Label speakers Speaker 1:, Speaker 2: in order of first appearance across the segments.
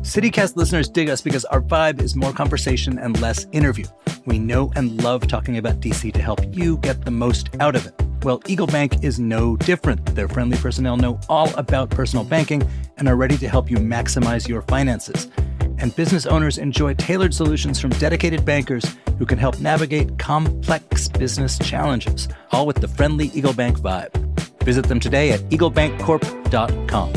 Speaker 1: CityCast listeners dig us because our vibe is more conversation and less interview. We know and love talking about DC to help you get the most out of it. Well, Eagle Bank is no different. Their friendly personnel know all about personal banking and are ready to help you maximize your finances. And business owners enjoy tailored solutions from dedicated bankers who can help navigate complex business challenges, all with the friendly Eagle Bank vibe. Visit them today at eaglebankcorp.com.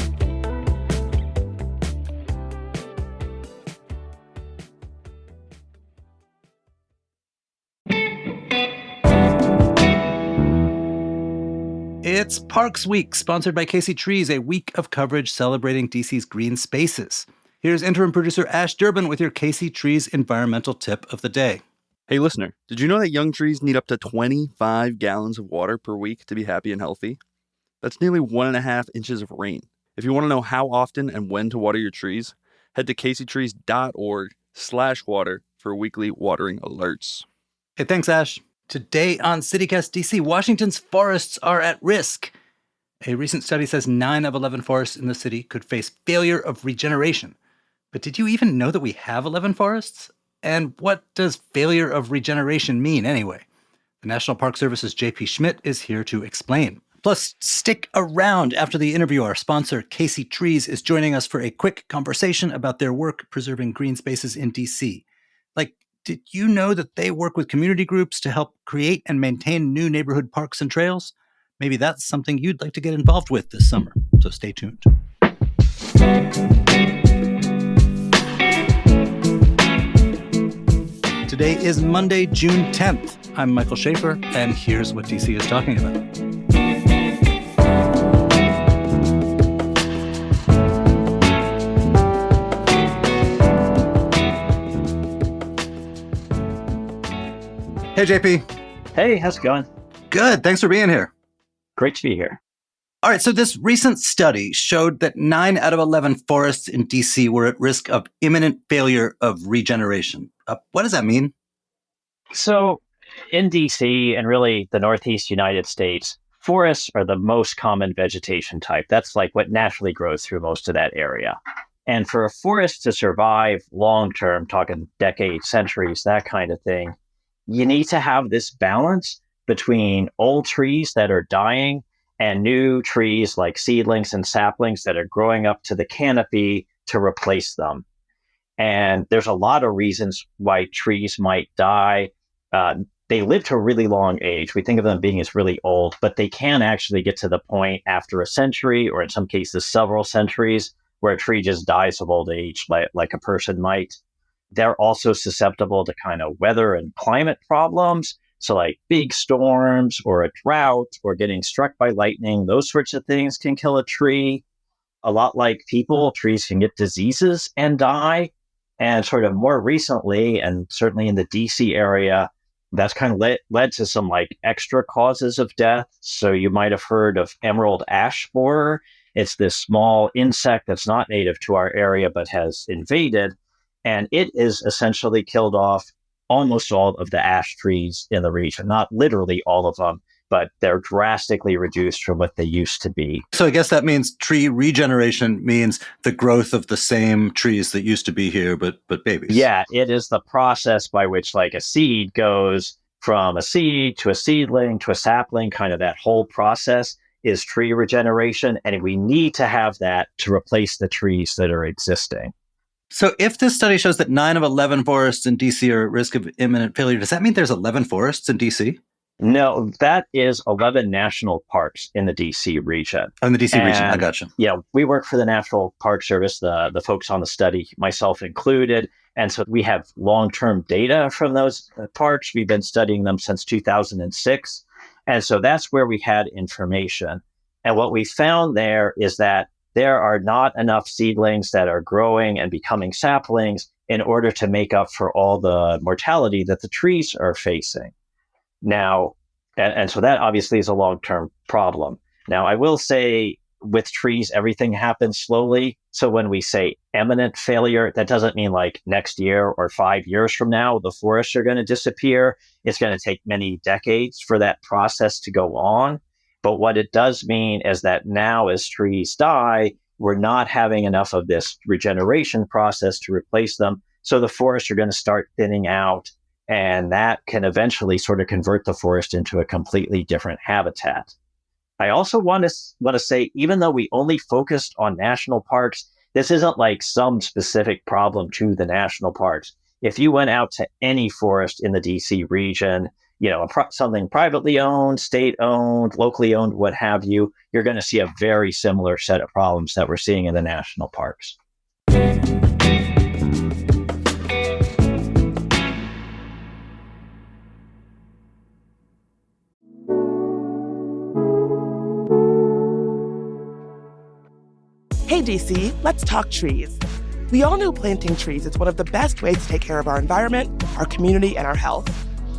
Speaker 1: It's Parks Week, sponsored by Casey Trees, a week of coverage celebrating DC's green spaces. Here's interim producer Ash Durbin with your Casey Trees environmental tip of the day.
Speaker 2: Hey, listener, did you know that young trees need up to 25 gallons of water per week to be happy and healthy? That's nearly 1.5 inches of rain. If you want to know how often and when to water your trees, head to caseytrees.org/water for weekly watering alerts.
Speaker 1: Hey, thanks, Ash. Today on CityCast DC, Washington's forests are at risk. A recent study says 9 of 11 forests in the city could face failure of regeneration. But did you even know that we have 11 forests? And what does failure of regeneration mean anyway? The National Park Service's J.P. Schmidt is here to explain. Plus, stick around after the interview. Our sponsor, Casey Trees, is joining us for a quick conversation about their work preserving green spaces in DC. Did you know that they work with community groups to help create and maintain new neighborhood parks and trails? Maybe that's something you'd like to get involved with this summer, so stay tuned. Today is Monday, June 10th. I'm Michael Schaefer, and here's what DC is talking about. Hey, JP.
Speaker 3: Hey, how's it going?
Speaker 1: Good. Thanks for being here.
Speaker 3: Great to be here.
Speaker 1: All right. So this recent study showed that 9 out of 11 forests in DC were at risk of imminent failure of regeneration. What does that mean?
Speaker 3: So in DC and really the Northeast United States, forests are the most common vegetation type. That's like what naturally grows through most of that area. And for a forest to survive long-term, talking decades, centuries, that kind of thing, you need to have this balance between old trees that are dying and new trees like seedlings and saplings that are growing up to the canopy to replace them. And there's a lot of reasons why trees might die. They live to a really long age. We think of them being as really old, but they can actually get to the point after a century, or in some cases several centuries, where a tree just dies of old age, like a person might. They're also susceptible to kind of weather and climate problems. So like big storms or a drought or getting struck by lightning, those sorts of things can kill a tree. A lot like people, trees can get diseases and die. And sort of more recently, and certainly in the DC area, that's kind of led to some like extra causes of death. So you might have heard of emerald ash borer. It's this small insect that's not native to our area, but has invaded. And it is essentially killed off almost all of the ash trees in the region. Not literally all of them, but they're drastically reduced from what they used to be.
Speaker 1: So I guess that means tree regeneration means the growth of the same trees that used to be here, but babies.
Speaker 3: Yeah, it is the process by which like a seed goes from a seed to a seedling to a sapling. Kind of that whole process is tree regeneration. And we need to have that to replace the trees that are existing.
Speaker 1: So if this study shows that 9 of 11 forests in DC are at risk of imminent failure, does that mean there's 11 forests in DC?
Speaker 3: No, that is 11 national parks in the DC region.
Speaker 1: Oh, in the DC region, I gotcha.
Speaker 3: Yeah, we work for the National Park Service, the folks on the study, myself included. And so we have long-term data from those parks. We've been studying them since 2006. And so that's where we had information. And what we found there is that there are not enough seedlings that are growing and becoming saplings in order to make up for all the mortality that the trees are facing. Now, and so that obviously is a long-term problem. Now, I will say with trees, everything happens slowly. So when we say imminent failure, that doesn't mean like next year or 5 years from now, the forests are going to disappear. It's going to take many decades for that process to go on. But what it does mean is that now as trees die, we're not having enough of this regeneration process to replace them. So the forests are going to start thinning out, and that can eventually sort of convert the forest into a completely different habitat. I also want to say, even though we only focused on national parks, this isn't like some specific problem to the national parks. If you went out to any forest in the DC region, something privately owned, state owned, locally owned, what have you, you're going to see a very similar set of problems that we're seeing in the national parks.
Speaker 4: Hey DC, let's talk trees. We all know planting trees is one of the best ways to take care of our environment, our community, and our health.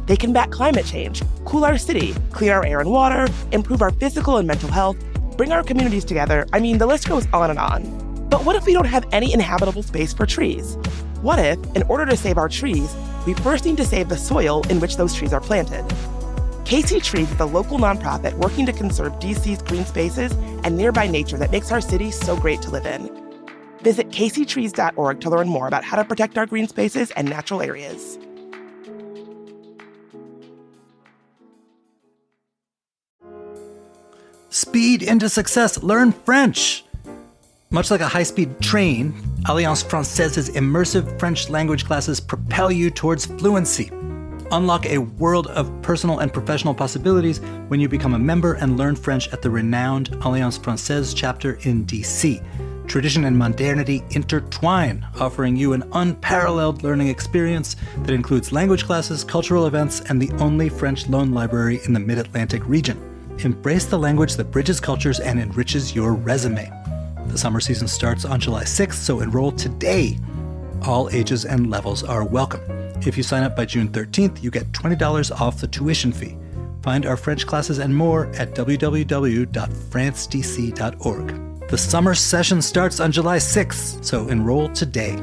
Speaker 4: They combat climate change, cool our city, clean our air and water, improve our physical and mental health, bring our communities together. I mean, the list goes on and on. But what if we don't have any inhabitable space for trees? What if, in order to save our trees, we first need to save the soil in which those trees are planted? KC Trees is a local nonprofit working to conserve DC's green spaces and nearby nature that makes our city so great to live in. Visit kctrees.org to learn more about how to protect our green spaces and natural areas.
Speaker 1: Speed into success. Learn French. Much like a high-speed train, Alliance Française's immersive French language classes propel you towards fluency. Unlock a world of personal and professional possibilities when you become a member and learn French at the renowned Alliance Française chapter in DC. Tradition and modernity intertwine, offering you an unparalleled learning experience that includes language classes, cultural events, and the only French loan library in the Mid-Atlantic region. Embrace the language that bridges cultures and enriches your resume. The summer season starts on July 6th, so enroll today. All ages and levels are welcome. If you sign up by June 13th, you get $20 off the tuition fee. Find our French classes and more at www.francedc.org. The summer session starts on July 6th, so enroll today.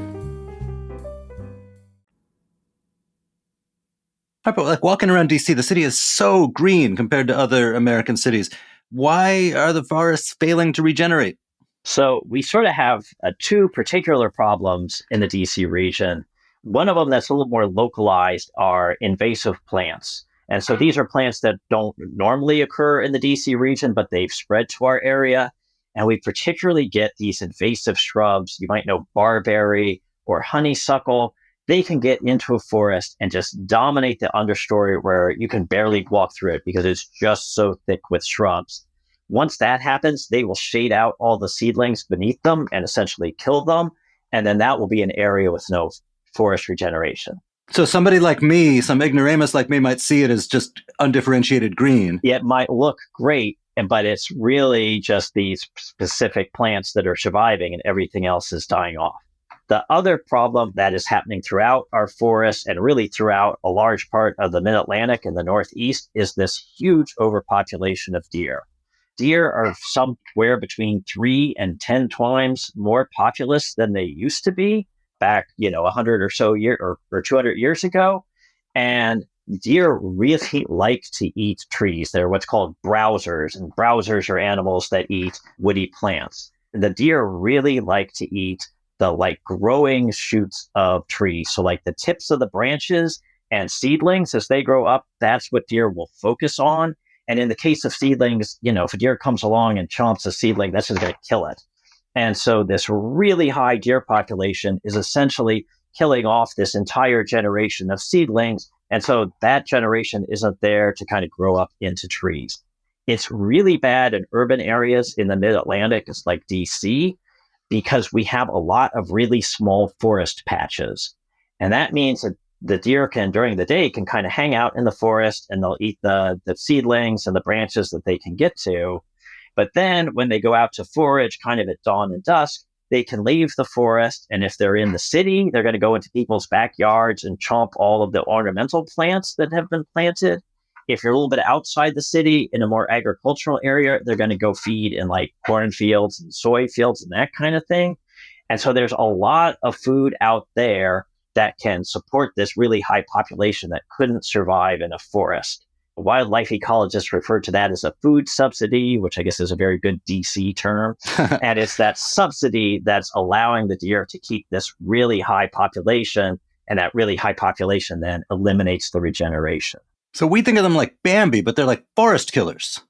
Speaker 1: But like walking around DC, the city is so green compared to other American cities. Why are the forests failing to regenerate?
Speaker 3: So we sort of have two particular problems in the DC region. One of them that's a little more localized are invasive plants. And so these are plants that don't normally occur in the DC region, but they've spread to our area. And we particularly get these invasive shrubs. You might know barberry or honeysuckle. They can get into a forest and just dominate the understory where you can barely walk through it because it's just so thick with shrubs. Once that happens, they will shade out all the seedlings beneath them and essentially kill them. And then that will be an area with no forest regeneration.
Speaker 1: So somebody like me, some ignoramus like me, might see it as just undifferentiated green.
Speaker 3: It might look great, but it's really just these specific plants that are surviving and everything else is dying off. The other problem that is happening throughout our forests and really throughout a large part of the Mid-Atlantic and the Northeast is this huge overpopulation of deer. Deer are somewhere between 3 and 10 times more populous than they used to be back, 100 or so or 200 years ago. And deer really like to eat trees. They're what's called browsers, and browsers are animals that eat woody plants. The deer really like to eat the growing shoots of trees. So the tips of the branches and seedlings as they grow up, that's what deer will focus on. And in the case of seedlings, if a deer comes along and chomps a seedling, that's just going to kill it. And so this really high deer population is essentially killing off this entire generation of seedlings. And so that generation isn't there to kind of grow up into trees. It's really bad in urban areas in the Mid-Atlantic, it's like DC, because we have a lot of really small forest patches. And that means that the deer during the day, can kind of hang out in the forest and they'll eat the seedlings and the branches that they can get to. But then when they go out to forage kind of at dawn and dusk, they can leave the forest. And if they're in the city, they're going to go into people's backyards and chomp all of the ornamental plants that have been planted. If you're a little bit outside the city in a more agricultural area, they're going to go feed in cornfields and soy fields and that kind of thing. And so there's a lot of food out there that can support this really high population that couldn't survive in a forest. Wildlife ecologists refer to that as a food subsidy, which I guess is a very good DC term. And it's that subsidy that's allowing the deer to keep this really high population. And that really high population then eliminates the regeneration.
Speaker 1: So we think of them like Bambi, but they're like forest killers.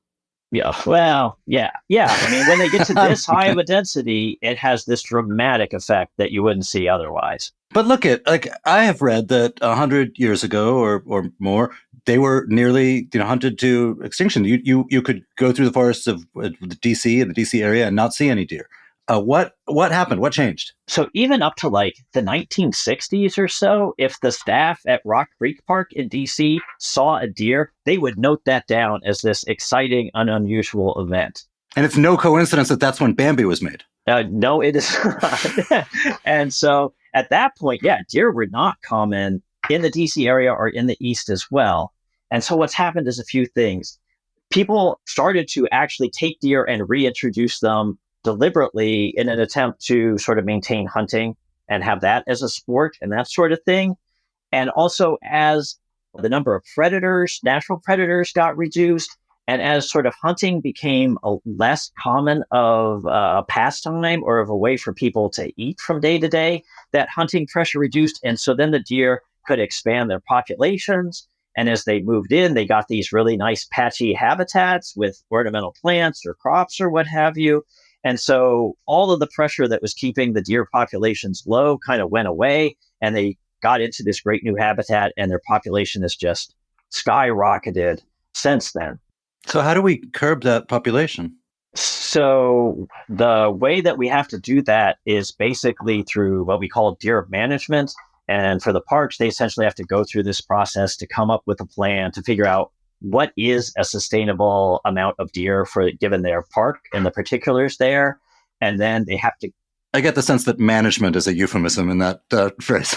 Speaker 3: Yeah, well, yeah. I mean, when they get to this high of a density, it has this dramatic effect that you wouldn't see otherwise.
Speaker 1: But look at, like, I have read that 100 years ago or more, they were nearly hunted to extinction. You could go through the forests of the DC and the DC area and not see any deer. What happened? What changed?
Speaker 3: So even up to like the 1960s or so, if the staff at Rock Creek Park in DC saw a deer, they would note that down as this exciting and unusual event.
Speaker 1: And it's no coincidence that that's when Bambi was made.
Speaker 3: No, it is not. And so at that point, deer were not common in the DC area or in the East as well. And so what's happened is a few things. People started to actually take deer and reintroduce them deliberately in an attempt to sort of maintain hunting and have that as a sport and that sort of thing. And also as the number of predators, natural predators got reduced, and as sort of hunting became a less common of a pastime or of a way for people to eat from day to day, that hunting pressure reduced. And so then the deer could expand their populations. And as they moved in, they got these really nice patchy habitats with ornamental plants or crops or what have you. And so all of the pressure that was keeping the deer populations low kind of went away, and they got into this great new habitat, and their population has just skyrocketed since then.
Speaker 1: So how do we curb that population?
Speaker 3: So the way that we have to do that is basically through what we call deer management. And for the parks, they essentially have to go through this process to come up with a plan to figure out what is a sustainable amount of deer for given their park and the particulars there. And then they have to...
Speaker 1: I get the sense that management is a euphemism in that phrase.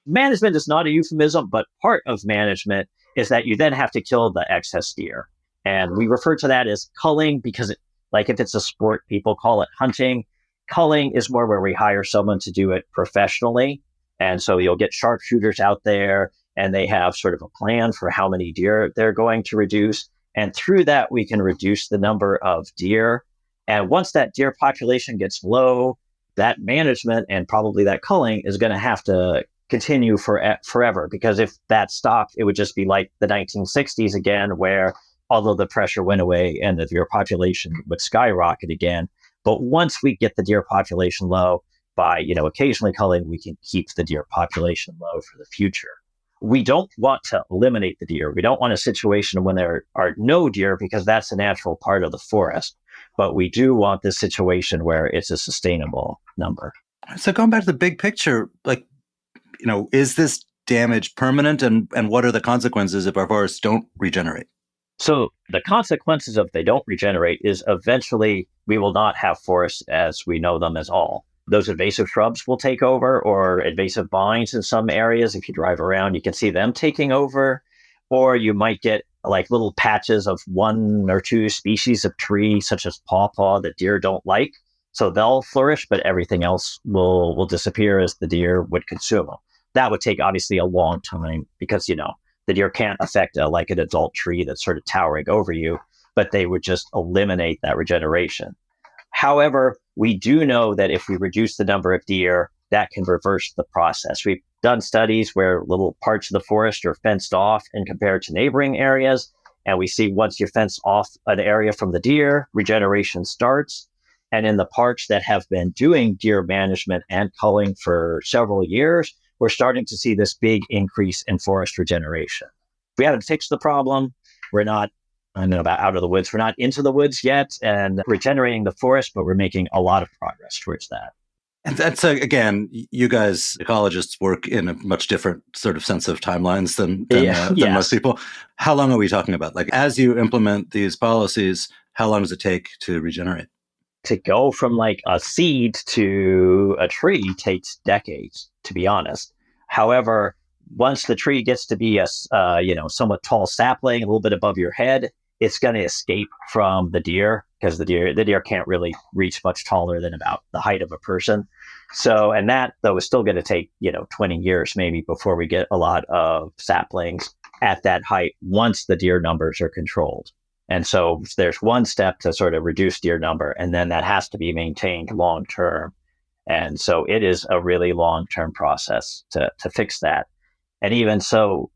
Speaker 3: Management is not a euphemism, but part of management is that you then have to kill the excess deer. And we refer to that as culling because, like if it's a sport, people call it hunting. Culling is more where we hire someone to do it professionally. And so you'll get sharpshooters out there, and they have sort of a plan for how many deer they're going to reduce. And through that, we can reduce the number of deer. And once that deer population gets low, that management and probably that culling is going to have to continue forever. Because if that stopped, it would just be like the 1960s again, where although the pressure went away and the deer population would skyrocket again. But once we get the deer population low, by occasionally culling, we can keep the deer population low for the future. We don't want to eliminate the deer. We don't want a situation when there are no deer because that's a natural part of the forest. But we do want this situation where it's a sustainable number.
Speaker 1: So going back to the big picture, is this damage permanent, and what are the consequences if our forests don't regenerate?
Speaker 3: So the consequences of they don't regenerate is eventually we will not have forests as we know them as all. Those invasive shrubs will take over, or invasive vines in some areas. If you drive around, you can see them taking over. Or you might get like little patches of one or two species of tree, such as pawpaw, that deer don't like. So they'll flourish, but everything else will disappear as the deer would consume them. That would take obviously a long time because, the deer can't affect like an adult tree that's sort of towering over you, but they would just eliminate that regeneration. However, we do know that if we reduce the number of deer, that can reverse the process. We've done studies where little parts of the forest are fenced off and compared to neighboring areas. And we see once you fence off an area from the deer, regeneration starts. And in the parks that have been doing deer management and culling for several years, we're starting to see this big increase in forest regeneration. We haven't fixed the problem. We're not out of the woods. We're not into the woods yet and regenerating the forest, but we're making a lot of progress towards that.
Speaker 1: And that's, again, you guys, ecologists, work in a much different sort of sense of timelines than most people. How long are we talking about? Like, as you implement these policies, how long does it take to regenerate?
Speaker 3: To go from like a seed to a tree takes decades, to be honest. However, once the tree gets to be a somewhat tall sapling, a little bit above your head, it's going to escape from the deer because the deer can't really reach much taller than about the height of a person. So, and that though is still going to take 20 years maybe before we get a lot of saplings at that height once the deer numbers are controlled. And so there's one step to sort of reduce deer number, and then that has to be maintained long term. And so it is a really long term process to fix that. And even so,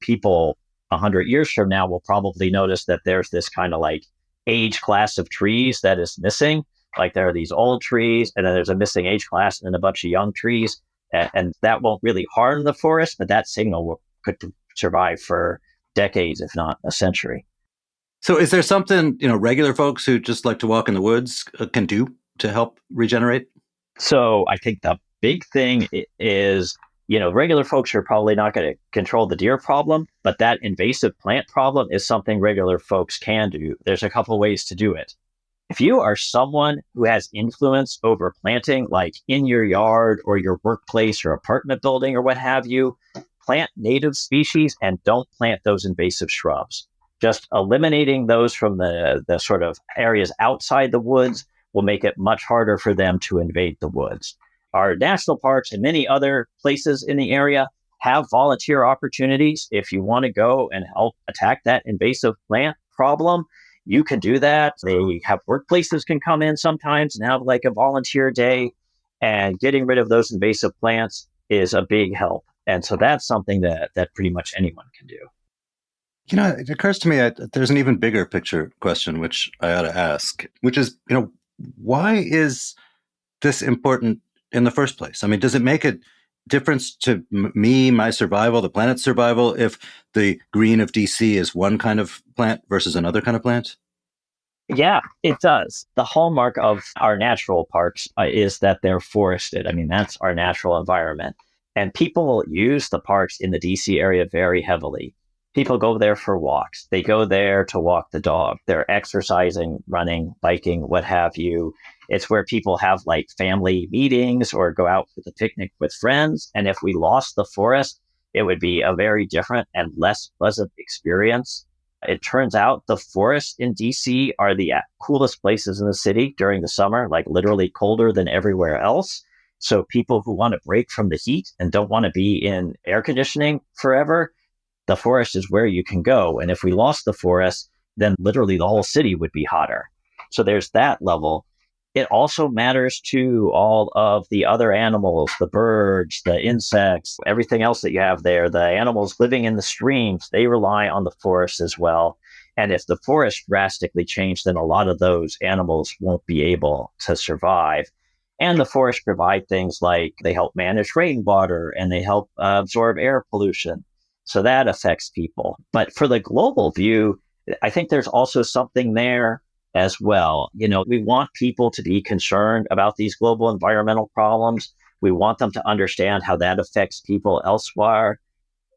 Speaker 3: people 100 years from now will probably notice that there's this kind of like age class of trees that is missing. Like there are these old trees, and then there's a missing age class and then a bunch of young trees. And that won't really harm the forest, but that signal could survive for decades, if not a century.
Speaker 1: So is there something, regular folks who just like to walk in the woods can do to help regenerate?
Speaker 3: So I think the big thing is, regular folks are probably not going to control the deer problem, but that invasive plant problem is something regular folks can do. There's a couple ways to do it. If you are someone who has influence over planting, like in your yard or your workplace or apartment building or what have you, plant native species and don't plant those invasive shrubs. Just eliminating those from the sort of areas outside the woods will make it much harder for them to invade the woods. Our national parks and many other places in the area have volunteer opportunities. If you want to go and help attack that invasive plant problem, you can do that. They have workplaces can come in sometimes and have like a volunteer day, and getting rid of those invasive plants is a big help. And so that's something that pretty much anyone can do.
Speaker 1: It occurs to me that there's an even bigger picture question, which I ought to ask, which is, why is this important in the first place? I mean, does it make a difference to me, my survival, the planet's survival, if the green of DC is one kind of plant versus another kind of plant?
Speaker 3: Yeah, it does. The hallmark of our natural parks is that they're forested. I mean, that's our natural environment. And people use the parks in the DC area very heavily. People go there for walks. They go there to walk the dog. They're exercising, running, biking, what have you. It's where people have like family meetings or go out for the picnic with friends. And if we lost the forest, it would be a very different and less pleasant experience. It turns out the forests in DC are the coolest places in the city during the summer, like literally colder than everywhere else. So people who want to break from the heat and don't want to be in air conditioning forever, the forest is where you can go. And if we lost the forest, then literally the whole city would be hotter. So there's that level. It also matters to all of the other animals, the birds, the insects, everything else that you have there. The animals living in the streams, they rely on the forest as well. And if the forest drastically changed, then a lot of those animals won't be able to survive. And the forests provide things like they help manage rainwater and they help absorb air pollution. So that affects people. But for the global view, I think there's also something there as well. We want people to be concerned about these global environmental problems. We want them to understand how that affects people elsewhere.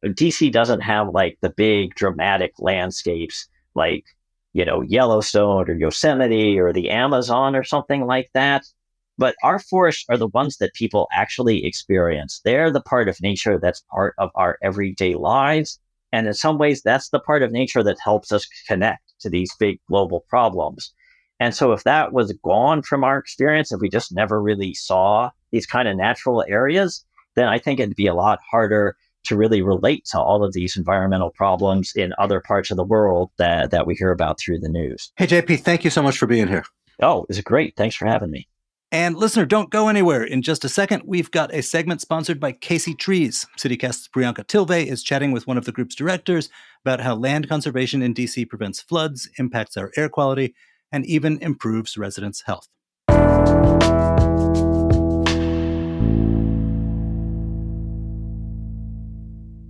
Speaker 3: DC doesn't have like the big dramatic landscapes like, Yellowstone or Yosemite or the Amazon or something like that. But our forests are the ones that people actually experience. They're the part of nature that's part of our everyday lives. And in some ways, that's the part of nature that helps us connect to these big global problems. And so if that was gone from our experience, if we just never really saw these kind of natural areas, then I think it'd be a lot harder to really relate to all of these environmental problems in other parts of the world that we hear about through the news.
Speaker 1: Hey, JP, thank you so much for being here.
Speaker 3: Oh, it was great. Thanks for having me.
Speaker 1: And listener, don't go anywhere. In just a second, we've got a segment sponsored by KC Trees. CityCast's Priyanka Tilve is chatting with one of the group's directors about how land conservation in DC prevents floods, impacts our air quality, and even improves residents' health.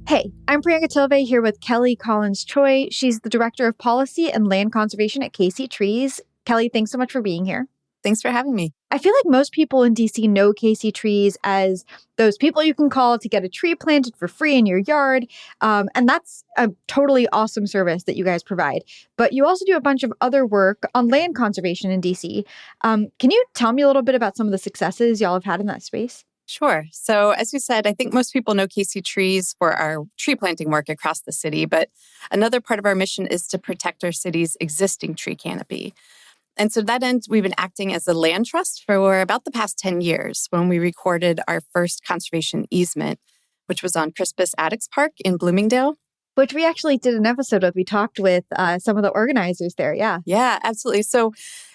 Speaker 5: Hey, I'm Priyanka Tilve here with Kelly Collins Choi. She's the Director of Policy and Land Conservation at KC Trees. Kelly, thanks so much for being here.
Speaker 6: Thanks for having me.
Speaker 5: I feel like most people in DC know KC Trees as those people you can call to get a tree planted for free in your yard. And that's a totally awesome service that you guys provide. But you also do a bunch of other work on land conservation in DC. Can you tell me a little bit about some of the successes y'all have had in that space?
Speaker 6: Sure. So as you said, I think most people know KC Trees for our tree planting work across the city. But another part of our mission is to protect our city's existing tree canopy. And so to that end, we've been acting as a land trust for about the past 10 years when we recorded our first conservation easement, which was on Crispus Attucks Park in Bloomingdale.
Speaker 5: Which we actually did an episode with. We talked with some of the organizers there. Yeah.
Speaker 6: Yeah, absolutely. So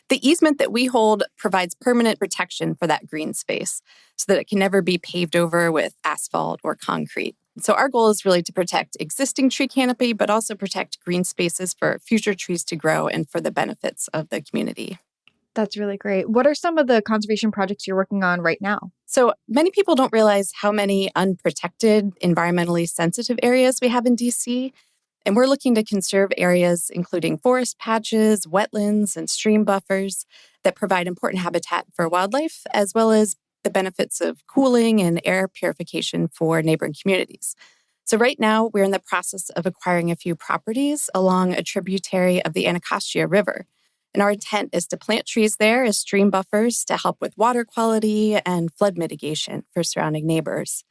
Speaker 6: the easement that we hold provides permanent protection for that green space so that it can never be paved over with asphalt or concrete. So our goal is really to protect existing tree canopy, but also protect green spaces for future trees to grow and for the benefits of the community.
Speaker 5: That's really great. What are some of the conservation projects you're working on right now?
Speaker 6: So many people don't realize how many unprotected, environmentally sensitive areas we have in DC. And we're looking to conserve areas including forest patches, wetlands, and stream buffers that provide important habitat for wildlife, as well as the benefits of cooling and air purification for neighboring communities. So right now, we're in the process of acquiring a few properties along a tributary of the Anacostia River. And our intent is to plant trees there as stream buffers to help with water quality and flood mitigation for surrounding neighbors.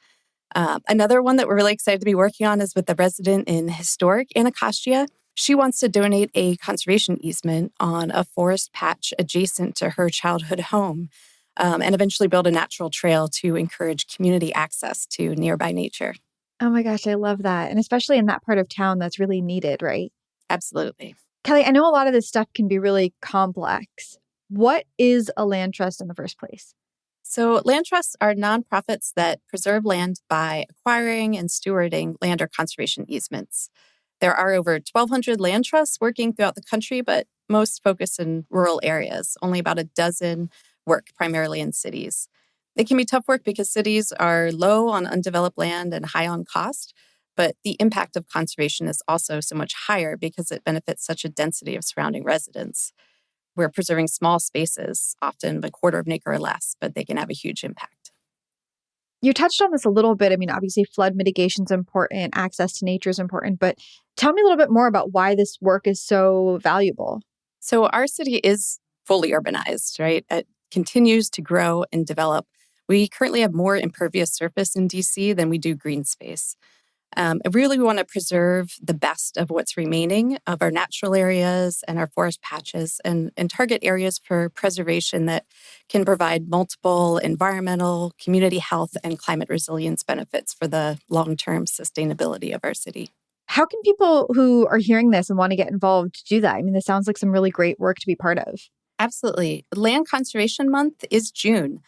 Speaker 6: Another one that we're really excited to be working on is with the resident in historic Anacostia. She wants to donate a conservation easement on a forest patch adjacent to her childhood home and eventually build a natural trail to encourage community access to nearby nature.
Speaker 5: Oh my gosh, I love that. And especially in that part of town that's really needed, right?
Speaker 6: Absolutely.
Speaker 5: Kelly, I know a lot of this stuff can be really complex. What is a land trust in the first place?
Speaker 6: So land trusts are nonprofits that preserve land by acquiring and stewarding land or conservation easements. There are over 1,200 land trusts working throughout the country, but most focus in rural areas. Only about a dozen work primarily in cities. It can be tough work because cities are low on undeveloped land and high on cost, but the impact of conservation is also so much higher because it benefits such a density of surrounding residents. We're preserving small spaces, often a quarter of an acre or less, but they can have a huge impact.
Speaker 5: You touched on this a little bit. I mean, obviously, flood mitigation is important, access to nature is important, but tell me a little bit more about why this work is so valuable.
Speaker 6: So our city is fully urbanized, right? It continues to grow and develop. We currently have more impervious surface in DC than we do green space. I really want to preserve the best of what's remaining of our natural areas and our forest patches and target areas for preservation that can provide multiple environmental, community health, and climate resilience benefits for the long-term sustainability of our city.
Speaker 5: How can people who are hearing this and want to get involved do that? I mean, this sounds like some really great work to be part of.
Speaker 6: Absolutely. Land Conservation Month is June.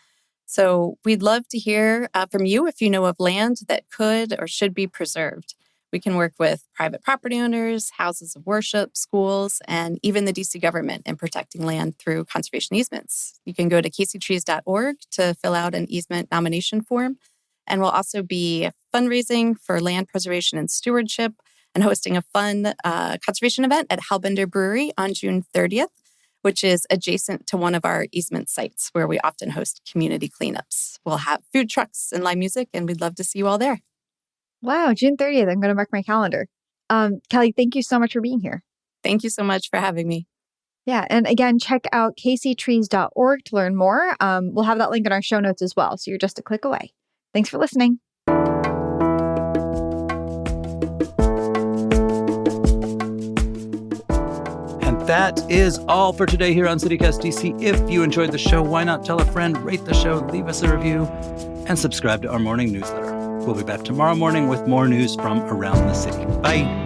Speaker 6: So we'd love to hear from you if you know of land that could or should be preserved. We can work with private property owners, houses of worship, schools, and even the DC government in protecting land through conservation easements. You can go to caseytrees.org to fill out an easement nomination form. And we'll also be fundraising for land preservation and stewardship and hosting a fun conservation event at Hellbender Brewery on June 30th. Which is adjacent to one of our easement sites where we often host community cleanups. We'll have food trucks and live music, and we'd love to see you all there.
Speaker 5: Wow, June 30th. I'm going to mark my calendar. Kelly, thank you so much for being here.
Speaker 6: Thank you so much for having me.
Speaker 5: Yeah, and again, check out caseytrees.org to learn more. We'll have that link in our show notes as well, so you're just a click away. Thanks for listening.
Speaker 1: That is all for today here on CityCast DC. If you enjoyed the show, why not tell a friend, rate the show, leave us a review, and subscribe to our morning newsletter. We'll be back tomorrow morning with more news from around the city. Bye.